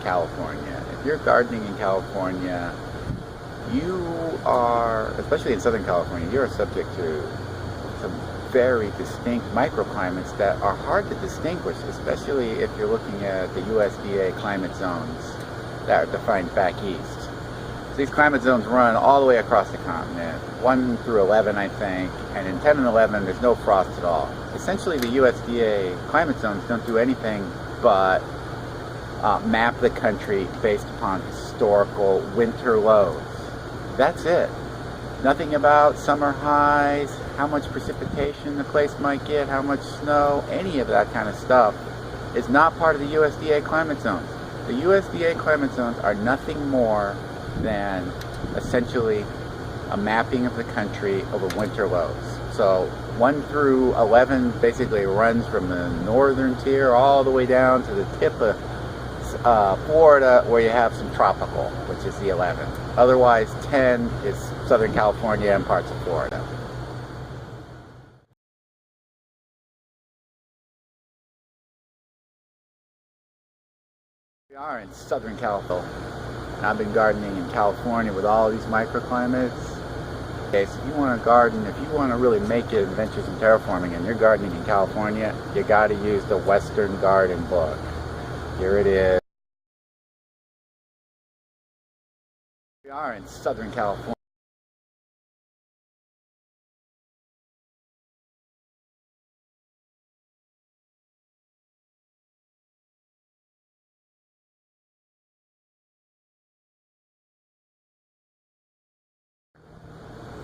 California. If you're gardening in California, you are, especially in Southern California, you're subject to some very distinct microclimates that are hard to distinguish, especially if you're looking at the USDA climate zones that are defined back east. So these climate zones run all the way across the continent, 1 through 11 I think, and in 10 and 11 there's no frost at all. Essentially the USDA climate zones don't do anything but map the country based upon historical winter lows. That's it. Nothing about summer highs, how much precipitation the place might get, how much snow, any of that kind of stuff is not part of the USDA climate zones. The USDA climate zones are nothing more than essentially a mapping of the country over winter lows. So 1 through 11 basically runs from the northern tier all the way down to the tip of Florida, where you have some tropical, which is the 11. Otherwise, 10 is Southern California and parts of Florida. We are in Southern California, and I've been gardening in California with all these microclimates. Okay, so if you want to garden, if you want to really make it Adventures in Terraforming and you're gardening in California, you got to use the Western Garden book. Here it is. We are in Southern California.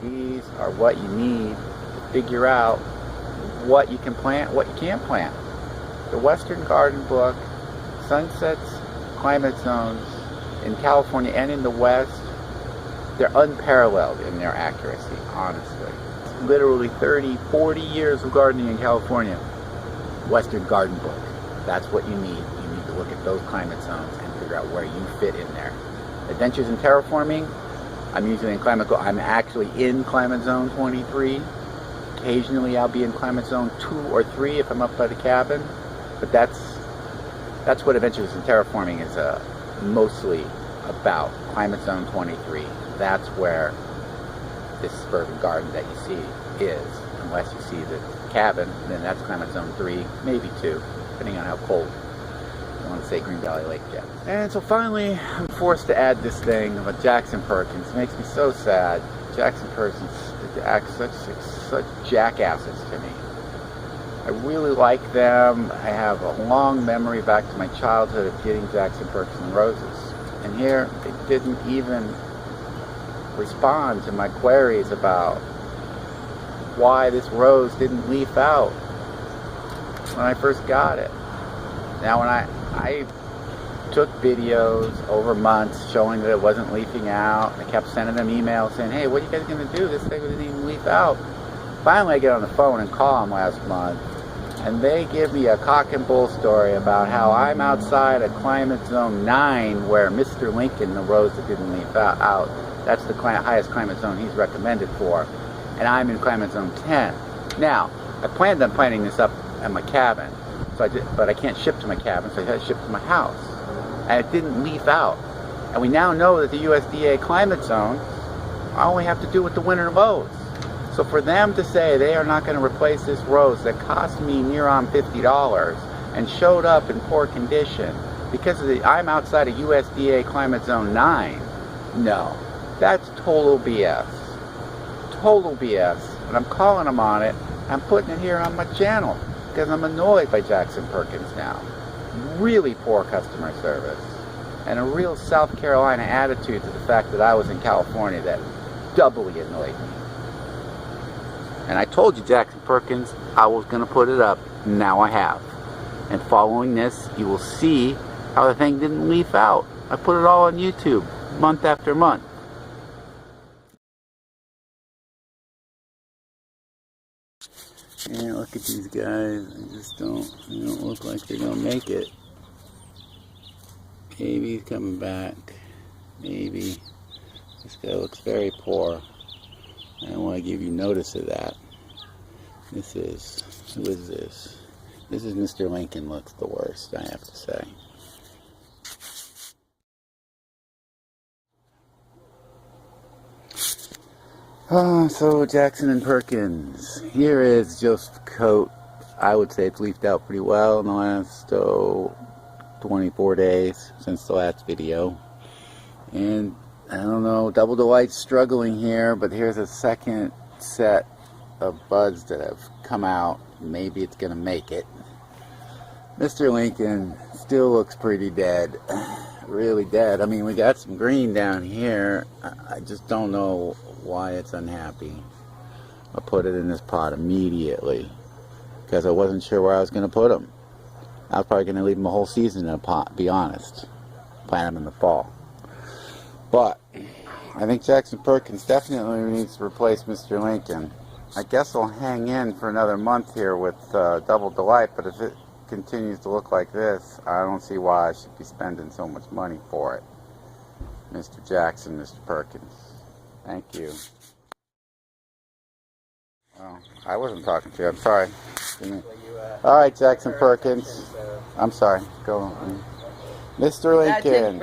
These are what you need to figure out what you can plant, what you can't plant. The Western Garden book, sunsets, climate zones in California and in the West, they're unparalleled in their accuracy, honestly. Literally 30, 40 years of gardening in California. Western Garden book. That's what you need. You need to look at those climate zones and figure out where you fit in there. Adventures in Terraforming, I'm actually in climate zone 23. Occasionally I'll be in climate zone 2 or 3 if I'm up by the cabin. But that's what Adventures in Terraforming is mostly about. Climate zone 23. That's where this suburban garden that you see is. Unless you see the cabin, then that's climate zone 3, maybe 2, depending on how cold you want to say Green Valley Lake gets. And so finally, I'm forced to add this thing of a Jackson Perkins. It makes me so sad. Jackson Perkins act such jackasses to me. I really like them. I have a long memory back to my childhood of getting Jackson Perkins roses. And here, they didn't even respond to my queries about why this rose didn't leaf out when I first got it. Now when I took videos over months showing that it wasn't leafing out, I kept sending them emails saying, hey, what are you guys going to do? This thing didn't even leaf out. Finally I get on the phone and call them last month, and they give me a cock and bull story about how I'm outside of climate zone 9 where Mr. Lincoln, the rose that didn't leaf out, that's the highest climate zone he's recommended for, and I'm in climate zone 10. Now, I planned on planting this up at my cabin, but I can't ship to my cabin, so I had to ship to my house. And it didn't leaf out. And we now know that the USDA climate zones only have to do with the winter lows. So for them to say they are not going to replace this rose that cost me near on $50 and showed up in poor condition because I'm outside of USDA climate zone 9, no. That's total BS. Total BS. And I'm calling them on it. I'm putting it here on my channel because I'm annoyed by Jackson Perkins now. Really poor customer service. And a real South Carolina attitude to the fact that I was in California that doubly annoyed me. And I told you, Jackson Perkins, I was going to put it up. Now I have. And following this, you will see how the thing didn't leaf out. I put it all on YouTube, month after month. Yeah, look at these guys. They don't look like they're going to make it. Maybe he's coming back. Maybe. This guy looks very poor. I don't want to give you notice of that. Who is this? This is Mr. Lincoln looks the worst, I have to say. So Jackson and Perkins. Here is Joseph's coat. I would say it's leafed out pretty well in the last 24 days since the last video. And I don't know, Double Delight's struggling here, but here's a second set of buds that have come out. Maybe it's gonna make it. Mr. Lincoln still looks pretty dead. Really dead. I mean, we got some green down here. I just don't know why it's unhappy. I put it in this pot immediately because I wasn't sure where I was going to put them. I was probably going to leave them a whole season in a pot, be honest. Plant them in the fall. But I think Jackson Perkins definitely needs to replace Mr. Lincoln. I guess I'll hang in for another month here with Double Delight, but if it continues to look like this, I don't see why I should be spending so much money for it. Mr. Jackson, Mr. Perkins. Thank you. Well, I wasn't talking to you. I'm sorry. Alright, Jackson Perkins. I'm sorry. Go on. Mr. Lincoln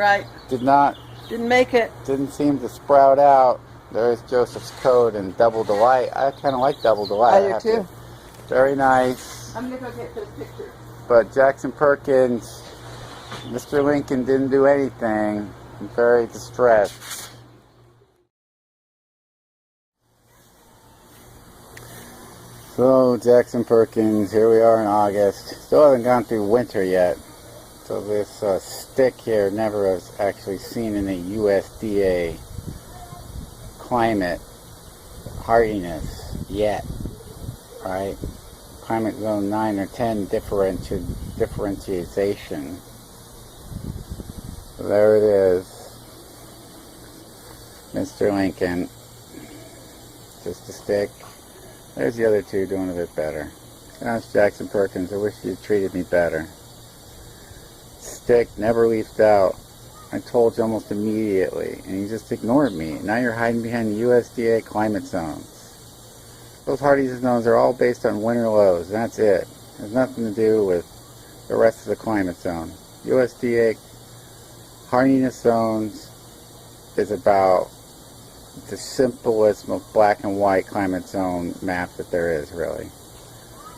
Didn't make it. Didn't seem to sprout out. There's Joseph's coat and Double Delight. I kind of like Double Delight. I do too. Very nice. I'm going to go get those pictures. But Jackson Perkins, Mr. Lincoln didn't do anything. I'm very distressed. So Jackson Perkins, here we are in August. Still haven't gone through winter yet. So this stick here never was actually seen in a USDA climate hardiness yet. Right? Climate zone 9 or 10 differentiation. So there it is. Mr. Lincoln. Just a stick. There's the other two doing a bit better. Gosh, Jackson Perkins, I wish you'd treated me better. Stick, never leafed out. I told you almost immediately, and you just ignored me. Now you're hiding behind the USDA climate zones. Those hardiness zones are all based on winter lows, and that's it. It has nothing to do with the rest of the climate zone. USDA hardiness zones is about the simplest, most black and white climate zone map that there is, really.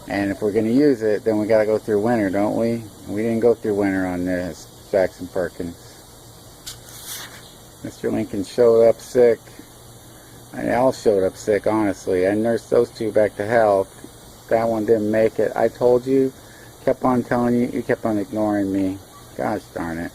And if we're going to use it, then we got to go through winter, don't we? We didn't go through winter on this, Jackson Perkins. Mr. Lincoln showed up sick. They all showed up sick, honestly. I nursed those two back to health. That one didn't make it. I told you, kept on telling you, you kept on ignoring me. Gosh darn it.